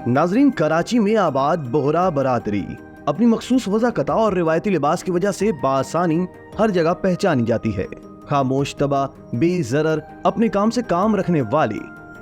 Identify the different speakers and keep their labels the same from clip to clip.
Speaker 1: नाजरीन, कराची में आबाद बोहरा बरादरी अपनी मखसूस वज़ाक़त और रिवायती लिबास की वजह से बासानी हर जगह पहचानी जाती है। खामोश, तबा, बेज़रर, अपने काम से काम रखने वाली,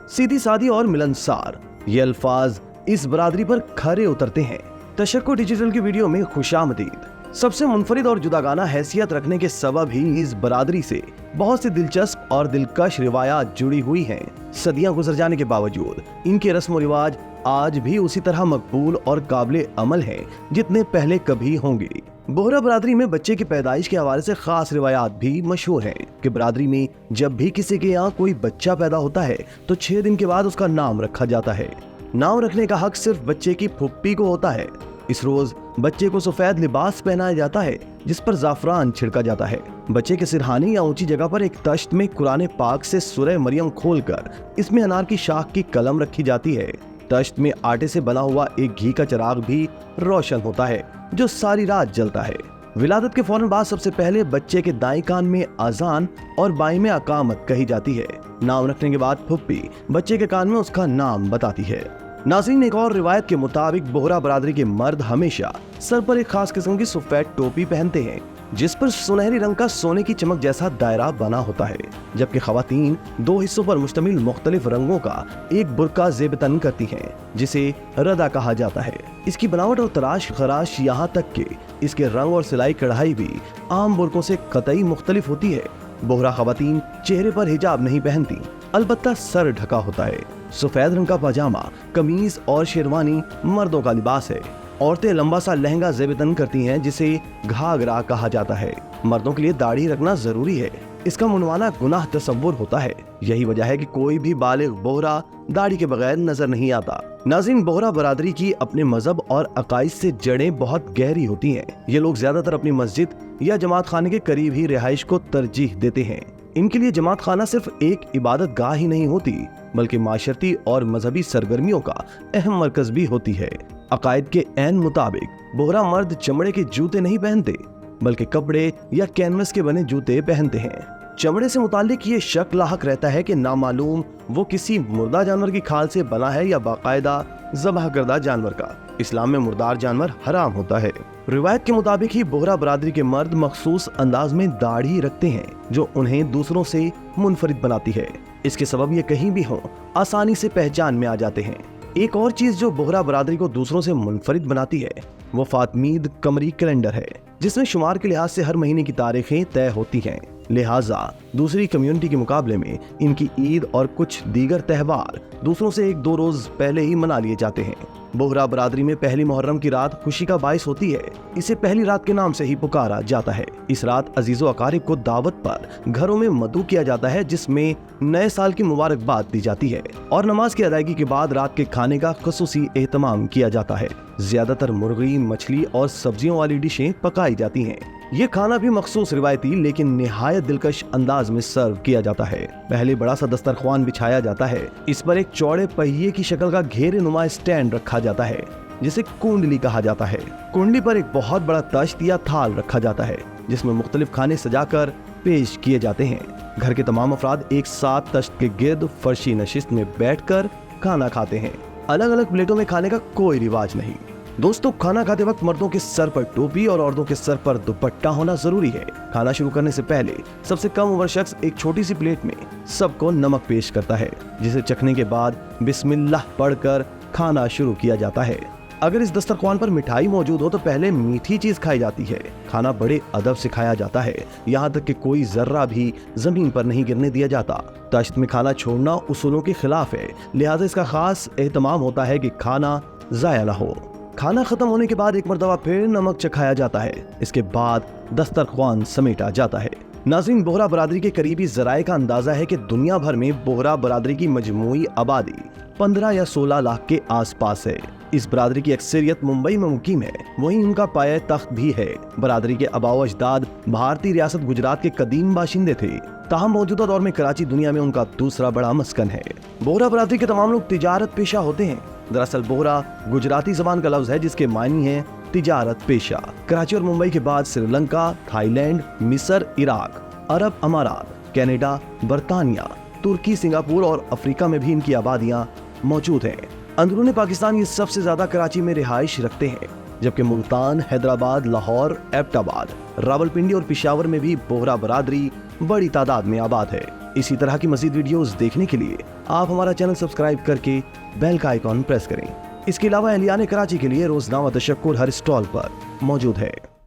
Speaker 1: सीधी सादी और मिलनसार, ये अल्फाज इस बरादरी पर खरे उतरते हैं। तशक्कुर डिजिटल की वीडियो में खुशामदीद। सबसे मुनफरिद और जुदागाना हैसियत रखने के सबब ही इस बरादरी से बहुत सी दिलचस्प और दिलकश रिवायात जुड़ी हुई हैं। सदियां गुजर जाने के बावजूद इनके रस्म और रिवाज आज भी उसी तरह मकबूल और काबिल अमल हैं जितने पहले कभी होंगे। बोहरा बरादरी में बच्चे की पैदाइश के हवाले से खास रिवायात भी मशहूर हैं कि बरादरी में जब भी किसी के यहाँ कोई बच्चा पैदा होता है तो 6 दिन के बाद उसका नाम रखा जाता है। नाम रखने का हक सिर्फ बच्चे की फुप्पी को होता है। इस रोज बच्चे को सफेद लिबास पहनाया जाता है जिस पर जाफरान छिड़का जाता है। बच्चे के सिरहाने या ऊंची जगह पर एक तश्त में कुरान पाक से सूरह मरियम खोलकर इसमें अनार की शाख की कलम रखी जाती है। तश्त में आटे से बना हुआ एक घी का चिराग भी रोशन होता है जो सारी रात जलता है। विलादत के फौरन बाद सबसे पहले बच्चे के दाएं कान में अजान और बाएं में अकामत कही जाती है। नाम रखने के बाद फुप्पी बच्चे के कान में उसका नाम बताती है। नाज़रीन, एक और रिवायत के मुताबिक बोहरा बरादरी के मर्द हमेशा सर पर एक खास किस्म की सफेद टोपी पहनते हैं जिस पर सुनहरी रंग का सोने की चमक जैसा दायरा बना होता है, जबकि खवातीन 2 हिस्सों पर मुश्तमिल मुख्तलिफ रंगों का एक बुर्का ज़ेब-तन करती हैं जिसे रदा कहा जाता है। इसकी बनावट और तराश खराश यहाँ तक कि इसके रंग और सिलाई कढ़ाई भी आम बुर्कों से कतई मुख्तलिफ होती है। बोहरा खवातीन चेहरे पर हिजाब नहीं पहनती, अलबत्ता सर ढका होता है। सफेद रंग का पजामा, कमीज और शेरवानी मर्दों का लिबास है। औरतें लंबा सा लहंगा ज़ेब-तन करती हैं जिसे घाघरा कहा जाता है। मर्दों के लिए दाढ़ी रखना जरूरी है। इसका मुनवाना गुनाह तसव्वुर होता है। यही वजह है कि कोई भी बालिग बोहरा दाढ़ी के बगैर नजर नहीं आता। नाज़रीन, बोहरा बरादरी की अपने मजहब और अकाइद से जड़ें बहुत गहरी होती हैं। ये लोग ज्यादातर अपनी मस्जिद या जमात खाने के करीब ही रिहाइश को तरजीह देते हैं। इनके लिए जमात खाना सिर्फ एक इबादत गाह ही नहीं होती बल्कि माशरती और मजहबी सरगर्मियों का अहम मरकज भी होती है। अकायद के ऐन मुताबिक बोहरा मर्द चमड़े के जूते नहीं पहनते बल्कि कपड़े या कैनवस के बने जूते पहनते हैं। चमड़े से मुतालिक ये शक लाहक रहता है कि नामालूम वो किसी मुर्दा जानवर की खाल से बना है या बाकायदा ज़बह करदा जानवर का। इस्लाम में मुर्दार जानवर हराम होता है। रिवायत के मुताबिक ही बोहरा बरादरी के मर्द मखसूस अंदाज में दाढ़ी रखते हैं जो उन्हें दूसरों से मुनफरिद बनाती है। इसके सबब ये कहीं भी हों आसानी से पहचान में आ जाते हैं। एक और चीज जो बोहरा बरादरी को दूसरों से मुनफरिद बनाती है वो फातमीद कमरी कैलेंडर है जिसमें शुमार के लिहाज से हर महीने की तारीखें तय होती हैं। लिहाजा दूसरी कम्युनिटी के मुकाबले में इनकी ईद और कुछ दीगर त्योहार दूसरों से 1-2 रोज पहले ही मना लिए जाते हैं। बोहरा बरादरी में पहली मुहर्रम की रात खुशी का बाइस होती है। इसे पहली रात के नाम से ही पुकारा जाता है। इस रात अजीजो अकारिब को दावत पर घरों में मदू किया जाता है जिसमें नए साल की मुबारकबाद दी जाती है और नमाज की अदायगी के बाद रात के खाने का खुसूसी एहतमाम किया जाता है। ज्यादातर मुर्गी, मछली और सब्जियों वाली डिशें पकाई जाती हैं। ये खाना भी मखसूस रिवायती लेकिन निहायत दिलकश अंदाज में सर्व किया जाता है। पहले बड़ा सा दस्तरख्वान बिछाया जाता है। इस पर एक चौड़े पहिए की शक्ल का घेरे नुमा स्टैंड रखा जाता है जिसे कुंडली कहा जाता है। कुंडली पर एक बहुत बड़ा तश्त या थाल रखा जाता है जिसमें मुख्तलिफ खाने सजाकर पेश किए जाते हैं। घर के तमाम अफराद एक साथ तश्त के गिर्द फर्शी नशिस्त में बैठकर खाना खाते हैं। अलग अलग प्लेटों में खाने का कोई रिवाज नहीं। दोस्तों, खाना खाते वक्त मर्दों के सर पर टोपी और औरतों के सर पर दुपट्टा होना जरूरी है। खाना शुरू करने से पहले सबसे कम उम्र शख्स एक छोटी सी प्लेट में सबको नमक पेश करता है जिसे चखने के बाद बिस्मिल्लाह पढ़कर खाना शुरू किया जाता है। अगर इस दस्तरख्वान पर मिठाई मौजूद हो तो पहले मीठी चीज खाई जाती है। खाना बड़े अदब से खाया जाता है, यहाँ तक कि कोई जर्रा भी जमीन पर नहीं गिरने दिया जाता। तश्त में खाना छोड़ना उसूलों के खिलाफ है, लिहाजा इसका खास एहतमाम होता है कि खाना जाया ना हो। खाना खत्म होने के बाद एक मर्तबा फिर नमक चखाया जाता है। इसके बाद दस्तरख्वान समेटा जाता है। नाज़रीन, बोहरा बरादरी के करीबी जराये का अंदाजा है कि दुनिया भर में बोहरा बरादरी की मजमूई आबादी 15 या 16 लाख के आसपास है। इस बरादरी की अक्सरियत मुंबई में मुकीम है, वहीं उनका पाया तख्त भी है। बरादरी के आबाओ अजदाद भारतीय रियासत गुजरात के कदीम बाशिंदे थे। ताहम मौजूदा दौर में कराची दुनिया में उनका दूसरा बड़ा मस्कन है। बोहरा बरादरी के तमाम लोग तिजारत पेशा होते हैं। दरअसल बोहरा गुजराती जबान का लफ्ज है जिसके मायने है तिजारत पेशा। कराची और मुंबई के बाद श्रीलंका, थाईलैंड, मिस्र, इराक, अरब अमारात, कनाडा, बरतानिया, तुर्की, सिंगापुर और अफ्रीका में भी इनकी आबादियां मौजूद हैं। अंदरूनी पाकिस्तान ये सबसे ज्यादा कराची में रिहाइश रखते हैं, जबकि मुल्तान, हैदराबाद, लाहौर, एबटाबाद, रावलपिंडी और पेशावर में भी बोहरा बरादरी बड़ी तादाद में आबाद है। इसी तरह की मजीद वीडियोस देखने के लिए आप हमारा चैनल सब्सक्राइब करके बेल का आइकॉन प्रेस करें। इसके अलावा अहलियान कराची के लिए रोजनामा तशक्कुर हर स्टॉल पर मौजूद है।